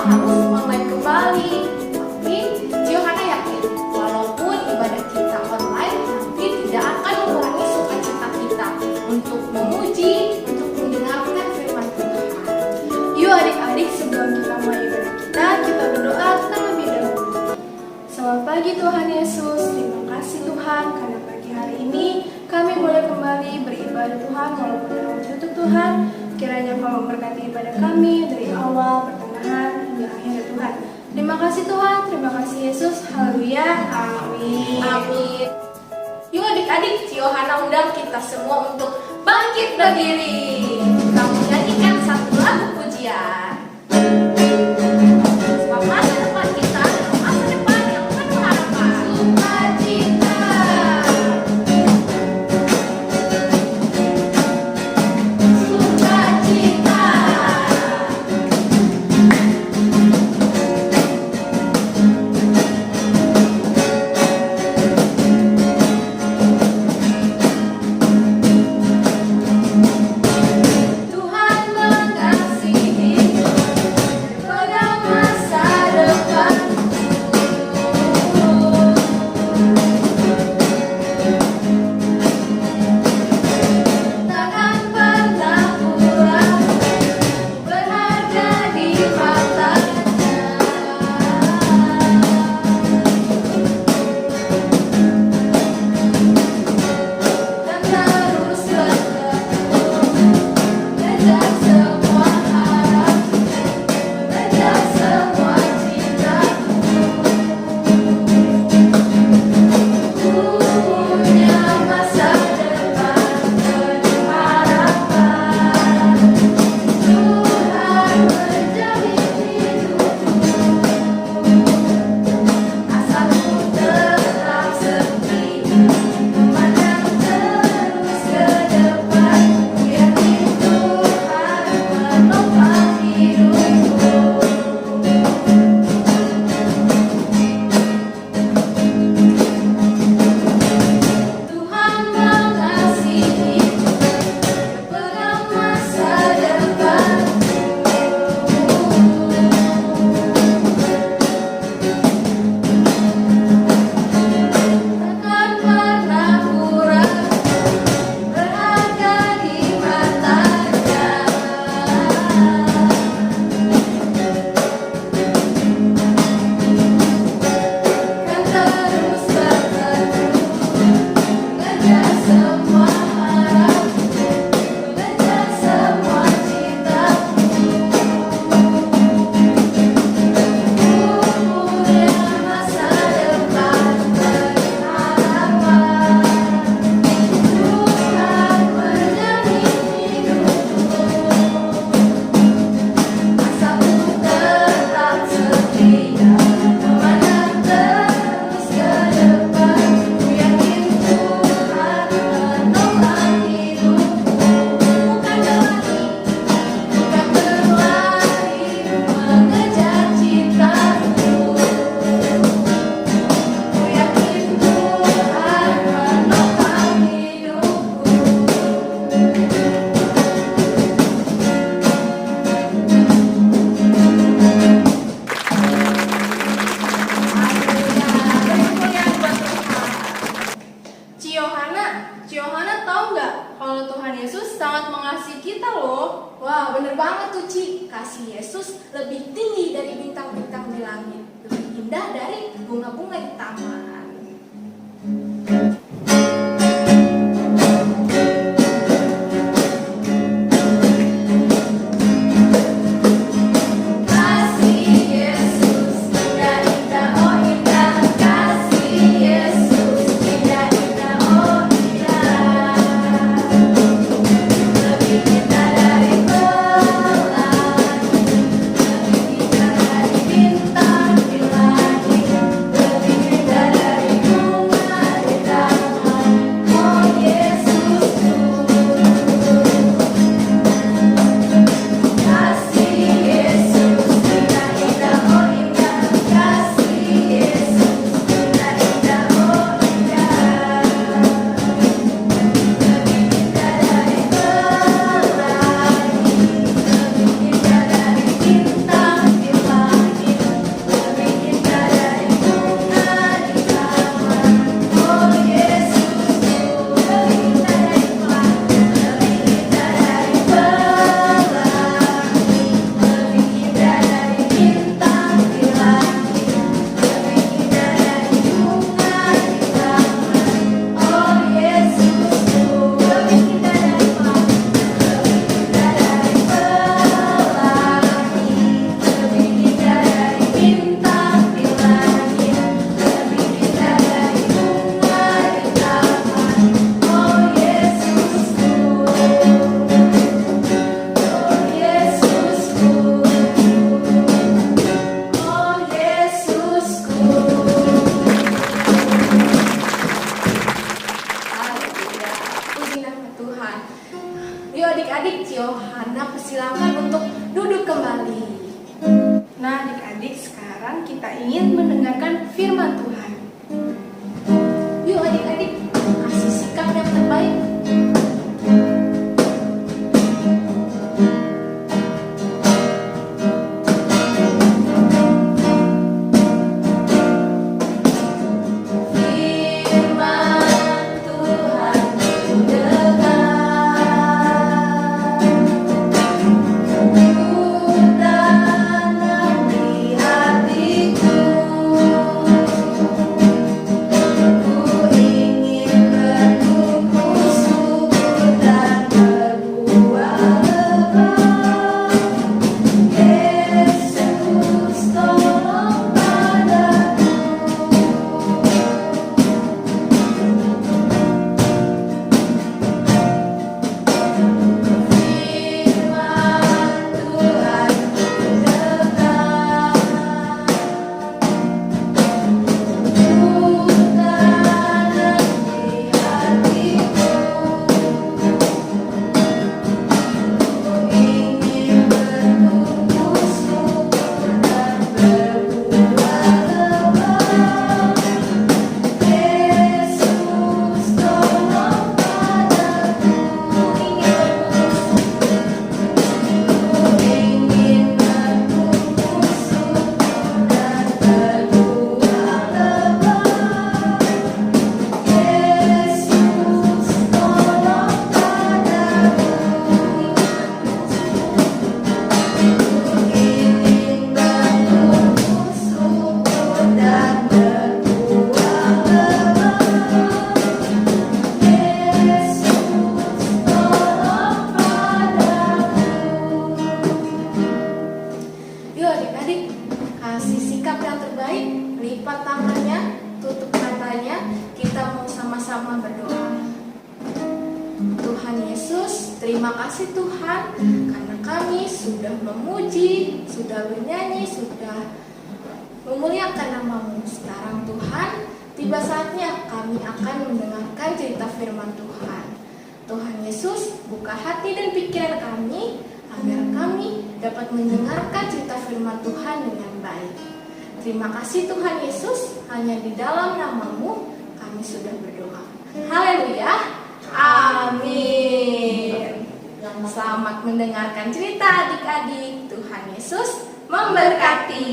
harus online kembali. Tapi Johanna yakin, walaupun ibadah kita online, nanti tidak akan mengurangi sukacita kita untuk memuji, untuk mendengarkan firman Tuhan. Yuk adik-adik, sebelum kita mulai ibadah kita berdoa terlebih dahulu. Selamat pagi Tuhan Yesus, terima kasih Tuhan karena pagi hari ini kami boleh kembali beribadah Tuhan walaupun dalam tutup Tuhan. Kiranya Kau memberkati ibadah kami dari awal, pertengahan, hingga akhir Tuhan. Terima kasih Tuhan, terima kasih Yesus. Haleluya, amin. Amin. Yuk adik-adik, Johanna undang kita semua untuk bangkit berdiri. Kamu nyanyikan satu lagu pujian. Sebab masa depan kita adalah masa depan yang penuh harapan. Sukacita. Johanna tahu nggak kalau Tuhan Yesus sangat mengasihi kita loh. Wah, bener banget tuh Ci. Kasih Yesus lebih tinggi dari bintang-bintang di langit, lebih indah dari bunga-bunga di taman. Bintang di langit, lebih indah dari sekarang kita ingin mendengarkan firman Tuhan. Yuk adik-adik, kasih sikap yang terbaik. Yuk adik-adik, kasih sikap yang terbaik, lipat tangannya, tutup matanya, kita mau sama-sama berdoa. Tuhan Yesus, terima kasih Tuhan, karena kami sudah memuji, sudah bernyanyi, sudah memuliakan nama-Mu. Sekarang Tuhan, tiba saatnya kami akan mendengarkan cerita firman Tuhan. Tuhan Yesus, buka hati dan pikiran kami, agar kami dapat mendengarkan cerita firman Tuhan dengan baik. Terima kasih Tuhan Yesus, hanya di dalam nama-Mu kami sudah berdoa. Haleluya, amin. Selamat mendengarkan cerita adik-adik. Tuhan Yesus memberkati.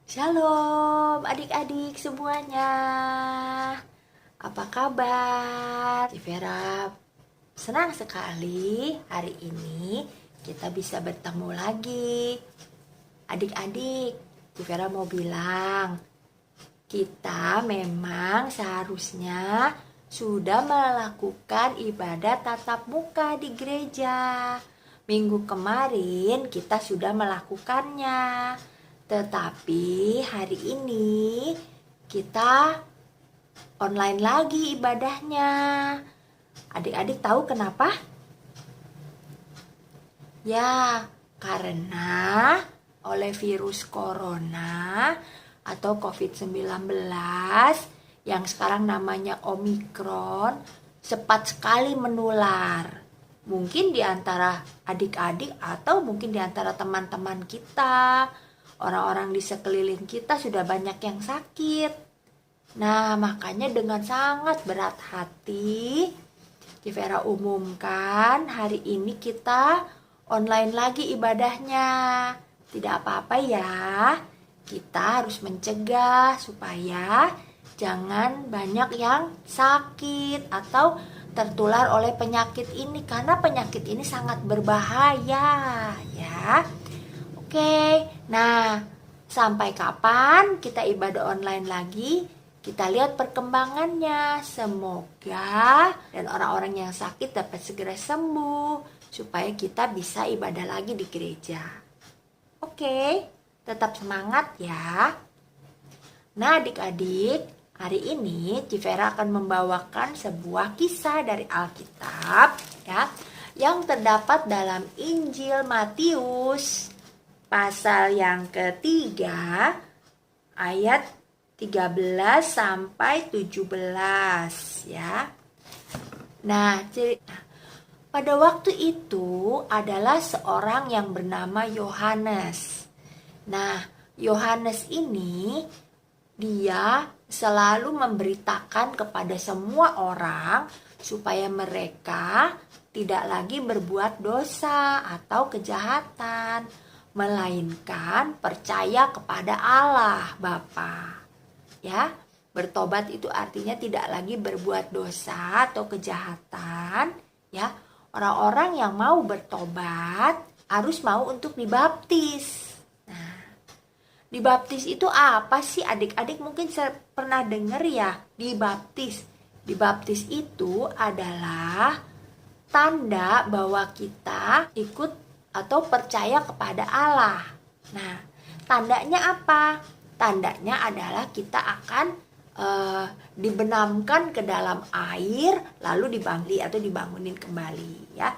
Shalom adik-adik semuanya. Apa kabar? Vera senang sekali hari ini kita bisa bertemu lagi. Adik-adik, Vera mau bilang, kita memang seharusnya sudah melakukan ibadah tatap muka di gereja. Minggu kemarin kita sudah melakukannya. Tetapi hari ini kita online lagi ibadahnya. Adik-adik tahu kenapa? Ya, karena oleh virus corona atau COVID-19 yang sekarang namanya Omikron cepat sekali menular. Mungkin di antara adik-adik atau mungkin di antara teman-teman kita, orang-orang di sekeliling kita sudah banyak yang sakit. Nah, makanya dengan sangat berat hati, Vera umumkan hari ini kita online lagi ibadahnya. Tidak apa-apa ya, kita harus mencegah supaya jangan banyak yang sakit atau tertular oleh penyakit ini, karena penyakit ini sangat berbahaya ya. Oke, nah sampai kapan kita ibadah online lagi? Kita lihat perkembangannya. Semoga dan orang-orang yang sakit dapat segera sembuh supaya kita bisa ibadah lagi di gereja. Oke, tetap semangat ya. Nah adik-adik, hari ini Vera akan membawakan sebuah kisah dari Alkitab ya, yang terdapat dalam Injil Matius pasal yang ketiga ayat 13 sampai 17 ya. Nah, pada waktu itu adalah seorang yang bernama Yohanes. Nah, Yohanes ini dia selalu memberitakan kepada semua orang supaya mereka tidak lagi berbuat dosa atau kejahatan, melainkan percaya kepada Allah Bapa. Ya, bertobat itu artinya tidak lagi berbuat dosa atau kejahatan, ya. Orang-orang yang mau bertobat harus mau untuk dibaptis. Nah, dibaptis itu apa sih adik-adik? Mungkin saya pernah dengar ya, dibaptis. Dibaptis itu adalah tanda bahwa kita ikut atau percaya kepada Allah. Nah, tandanya apa? Tandanya adalah kita akan dibenamkan ke dalam air, lalu dibangunin kembali, ya.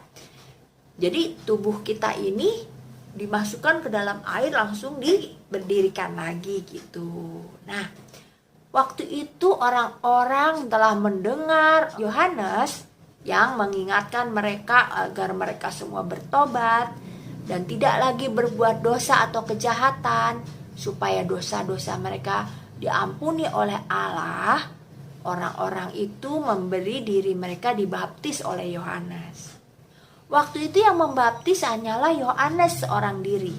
Jadi tubuh kita ini dimasukkan ke dalam air, langsung diberdirikan lagi gitu. Nah, waktu itu orang-orang telah mendengar Yohanes yang mengingatkan mereka agar mereka semua bertobat dan tidak lagi berbuat dosa atau kejahatan, supaya dosa-dosa mereka diampuni oleh Allah. Orang-orang itu memberi diri mereka dibaptis oleh Yohanes. Waktu itu yang membaptis hanyalah Yohanes seorang diri.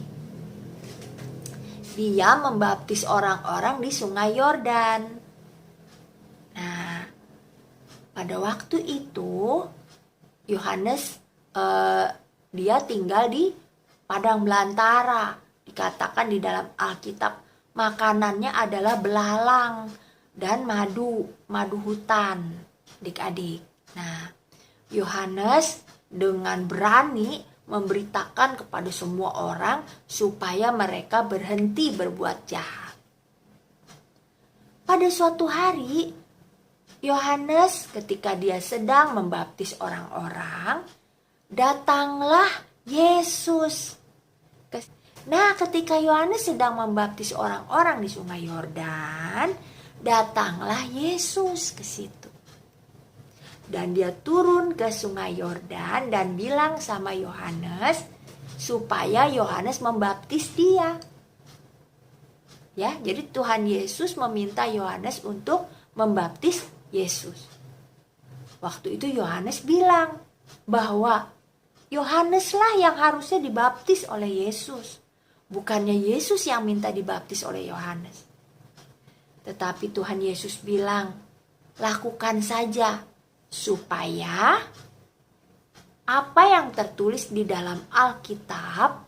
Dia membaptis orang-orang di Sungai Yordan. Nah, pada waktu itu Yohanes dia tinggal di padang belantara. Dikatakan di dalam Alkitab makanannya adalah belalang dan madu hutan, adik-adik. Nah, Yohanes dengan berani memberitakan kepada semua orang supaya mereka berhenti berbuat jahat. Pada suatu hari, Yohanes ketika dia sedang membaptis orang-orang, datanglah Yesus. Nah, ketika Yohanes sedang membaptis orang-orang di Sungai Yordan, datanglah Yesus ke situ. Dan dia turun ke Sungai Yordan dan bilang sama Yohanes supaya Yohanes membaptis dia. Ya, jadi Tuhan Yesus meminta Yohanes untuk membaptis Yesus. Waktu itu Yohanes bilang bahwa Yohaneslah yang harusnya dibaptis oleh Yesus. Bukannya Yesus yang minta dibaptis oleh Yohanes. Tetapi Tuhan Yesus bilang, lakukan saja supaya apa yang tertulis di dalam Alkitab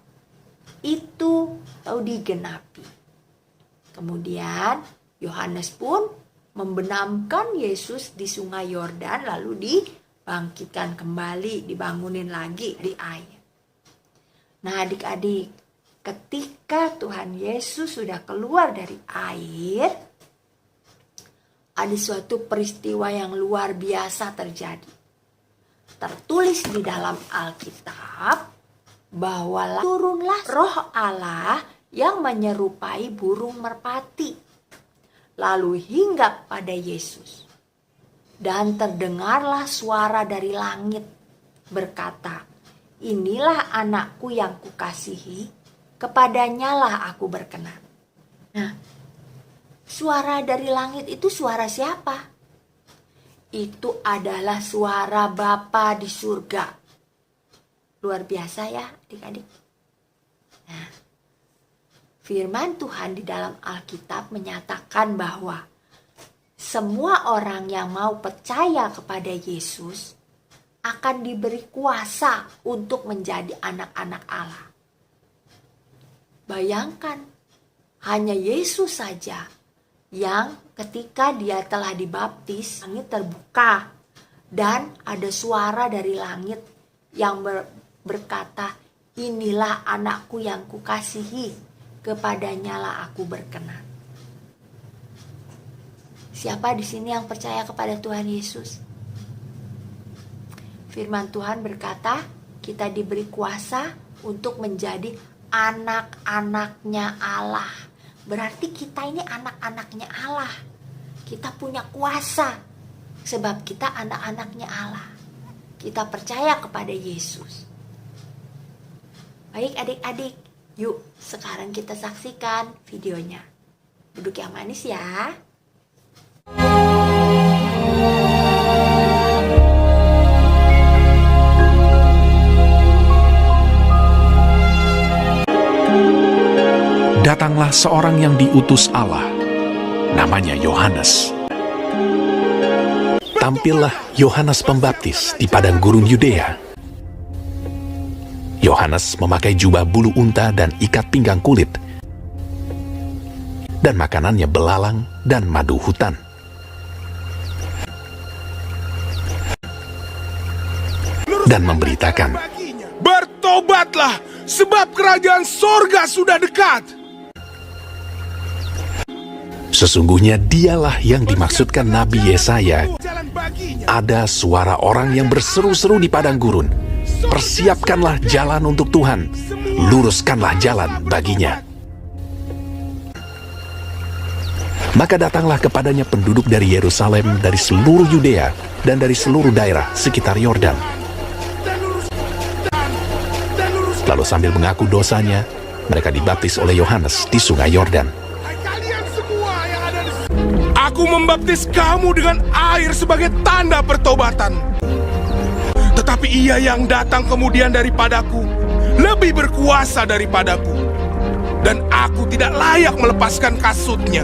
itu digenapi. Kemudian Yohanes pun membenamkan Yesus di Sungai Yordan, lalu dibangkitkan kembali, dibangunin lagi di air. Nah, adik-adik, ketika Tuhan Yesus sudah keluar dari air, ada suatu peristiwa yang luar biasa terjadi. Tertulis di dalam Alkitab bahwa turunlah Roh Allah yang menyerupai burung merpati, lalu hinggap pada Yesus. Dan terdengarlah suara dari langit berkata, inilah anakku yang kukasihi, kepadanya lah aku berkenan. Nah, suara dari langit itu suara siapa? Itu adalah suara Bapa di surga. Luar biasa ya adik-adik. Nah, firman Tuhan di dalam Alkitab menyatakan bahwa semua orang yang mau percaya kepada Yesus akan diberi kuasa untuk menjadi anak-anak Allah. Bayangkan, hanya Yesus saja yang ketika dia telah dibaptis, langit terbuka dan ada suara dari langit yang berkata, inilah anakku yang kukasihi, kepadanya lah aku berkenan. Siapa di sini yang percaya kepada Tuhan Yesus? Firman Tuhan berkata, kita diberi kuasa untuk menjadi anak-anaknya Allah. Berarti kita ini anak-anaknya Allah. Kita punya kuasa sebab kita anak-anaknya Allah. Kita percaya kepada Yesus. Baik adik-adik, Yuk, sekarang kita saksikan videonya. Duduk yang manis ya. Datanglah seorang yang diutus Allah, namanya Yohanes. Tampillah Yohanes Pembaptis di padang gurun Yudea. Yohanes memakai jubah bulu unta dan ikat pinggang kulit, dan makanannya belalang dan madu hutan. Dan memberitakan, "Bertobatlah, sebab kerajaan sorga sudah dekat." sesungguhnya dialah yang dimaksudkan Nabi Yesaya. Ada suara orang yang berseru-seru di padang gurun, "Persiapkanlah jalan untuk Tuhan, luruskanlah jalan baginya." Maka datanglah kepadanya penduduk dari Yerusalem, dari seluruh Yudea, dan dari seluruh daerah sekitar Yordan. Lalu sambil mengaku dosanya, mereka dibaptis oleh Yohanes di sungai Yordan. Aku membaptis kamu dengan air sebagai tanda pertobatan. Tetapi ia yang datang kemudian daripadaku lebih berkuasa daripadaku, dan aku tidak layak melepaskan kasutnya.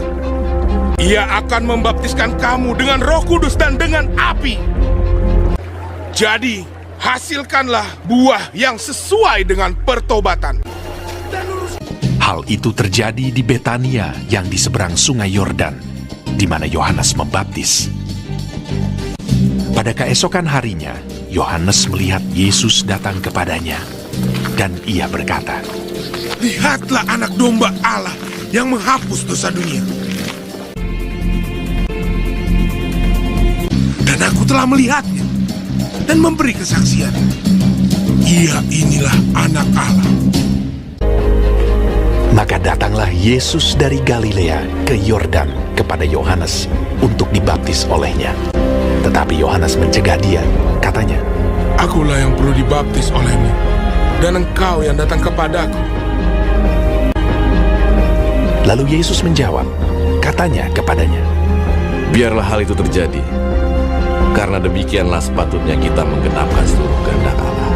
Ia akan membaptiskan kamu dengan Roh Kudus dan dengan api. Jadi, hasilkanlah buah yang sesuai dengan pertobatan. Hal itu terjadi di Betania yang di seberang sungai Yordan, di mana Yohanes membaptis. Pada keesokan harinya, Yohanes melihat Yesus datang kepadanya, dan ia berkata, Lihatlah anak domba Allah yang menghapus dosa dunia. Dan aku telah melihatnya dan memberi kesaksian. Ia inilah anak Allah. Maka datanglah Yesus dari Galilea ke Yordan kepada Yohanes untuk dibaptis olehnya. Tetapi Yohanes mencegah dia, katanya, Akulah yang perlu dibaptis olehmu, dan engkau yang datang kepadaku. Lalu Yesus menjawab, katanya kepadanya, Biarlah hal itu terjadi, karena demikianlah sepatutnya kita menggenapkan seluruh kehendak Allah.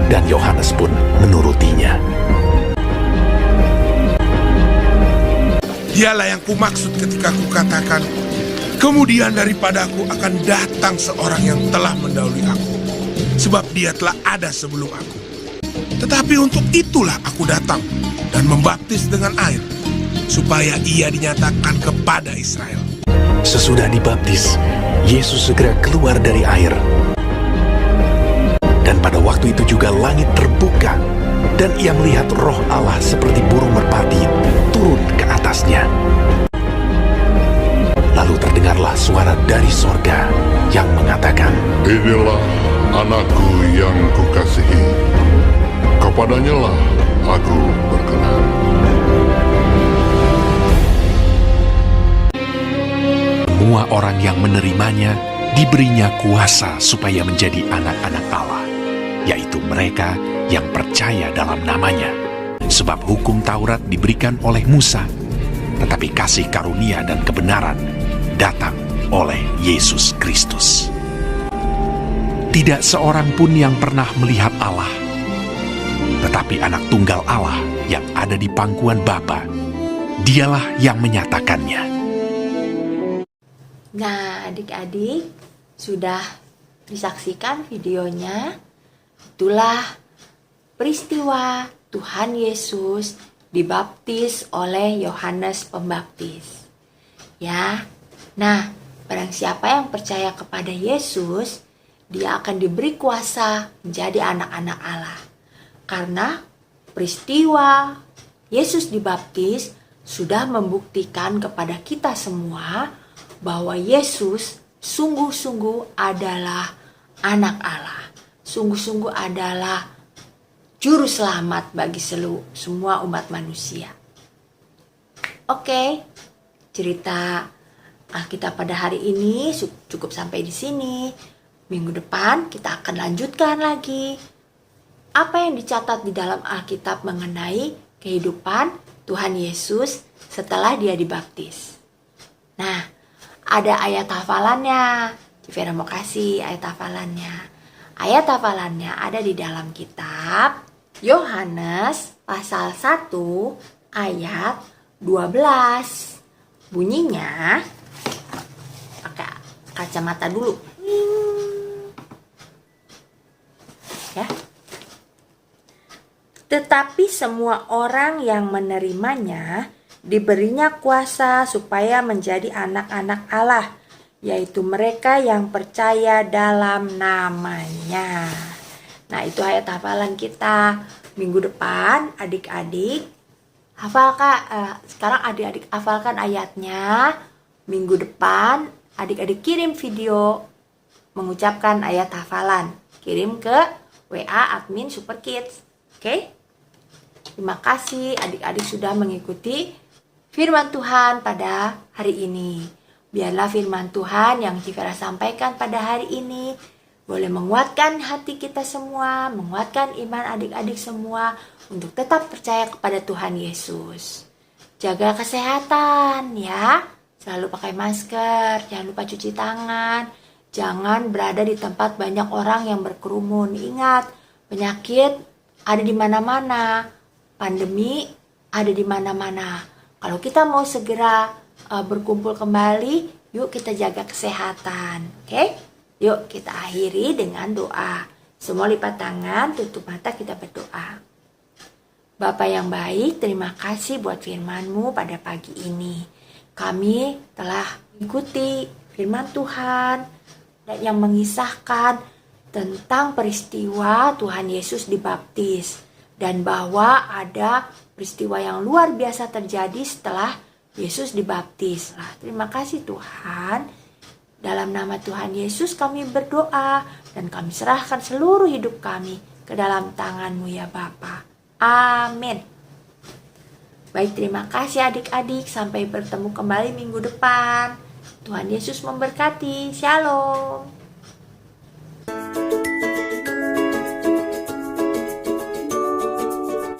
Dan Yohanes pun menurutinya. Dialah yang kumaksud ketika kukatakan, kemudian daripadaku akan datang seorang yang telah mendahului aku, sebab dia telah ada sebelum aku. Tetapi untuk itulah aku datang dan membaptis dengan air, supaya ia dinyatakan kepada Israel. Sesudah dibaptis, Yesus segera keluar dari air. Dan pada waktu itu juga langit terbuka, dan ia melihat Roh Allah seperti burung merpati turun ke atasnya. Lalu terdengarlah suara dari sorga yang mengatakan, Inilah anakku yang kukasihi, kepadanya lah aku berkenan. Semua orang yang menerimanya diberinya kuasa supaya menjadi anak-anak Allah, yaitu mereka yang percaya dalam namanya. Sebab hukum Taurat diberikan oleh Musa, tetapi kasih karunia dan kebenaran datang oleh Yesus Kristus. Tidak seorang pun yang pernah melihat Allah, tetapi anak tunggal Allah yang ada di pangkuan Bapa, dialah yang menyatakannya. Nah, adik-adik, sudah disaksikan videonya. Itulah peristiwa Tuhan Yesus dibaptis oleh Yohanes Pembaptis. Ya. Nah, barang siapa yang percaya kepada Yesus, dia akan diberi kuasa menjadi anak-anak Allah. Karena peristiwa Yesus dibaptis sudah membuktikan kepada kita semua bahwa Yesus sungguh-sungguh adalah anak Allah. Sungguh-sungguh adalah juru selamat bagi semua umat manusia. Oke, cerita kita pada hari ini cukup sampai di sini. Minggu depan kita akan lanjutkan lagi apa yang dicatat di dalam Alkitab mengenai kehidupan Tuhan Yesus setelah dia dibaptis. Nah, ada ayat hafalannya. Civera mau kasih ayat hafalannya. Ayat hafalannya ada di dalam kitab Yohanes pasal 1 ayat 12. Bunyinya, pakai kacamata dulu. Ya. Tetapi semua orang yang menerimanya diberinya kuasa supaya menjadi anak-anak Allah, yaitu mereka yang percaya dalam namanya. Nah, itu ayat hafalan kita. Minggu depan adik-adik hafalkan, sekarang adik-adik hafalkan ayatnya. Minggu depan adik-adik kirim video mengucapkan ayat hafalan. Kirim ke WA admin Super Kids. Oke? Terima kasih adik-adik sudah mengikuti firman Tuhan pada hari ini. Biarlah firman Tuhan yang Civera sampaikan pada hari ini boleh menguatkan hati kita semua, menguatkan iman adik-adik semua untuk tetap percaya kepada Tuhan Yesus. Jaga kesehatan ya, selalu pakai masker, jangan lupa cuci tangan, jangan berada di tempat banyak orang yang berkerumun. Ingat, penyakit ada di mana-mana. Pandemi ada di mana-mana. Kalau kita mau segera berkumpul kembali, yuk kita jaga kesehatan. Oke? Yuk kita akhiri dengan doa. Semua lipat tangan, tutup mata, kita berdoa. Bapa yang baik, terima kasih buat firman-Mu pada pagi ini. Kami telah mengikuti firman Tuhan dan yang mengisahkan tentang peristiwa Tuhan Yesus dibaptis. Dan bahwa ada peristiwa yang luar biasa terjadi setelah Yesus dibaptis. Nah, terima kasih Tuhan. Dalam nama Tuhan Yesus kami berdoa dan kami serahkan seluruh hidup kami ke dalam tangan-Mu ya Bapa. Amin. Baik, terima kasih adik-adik. Sampai bertemu kembali minggu depan. Tuhan Yesus memberkati. Shalom.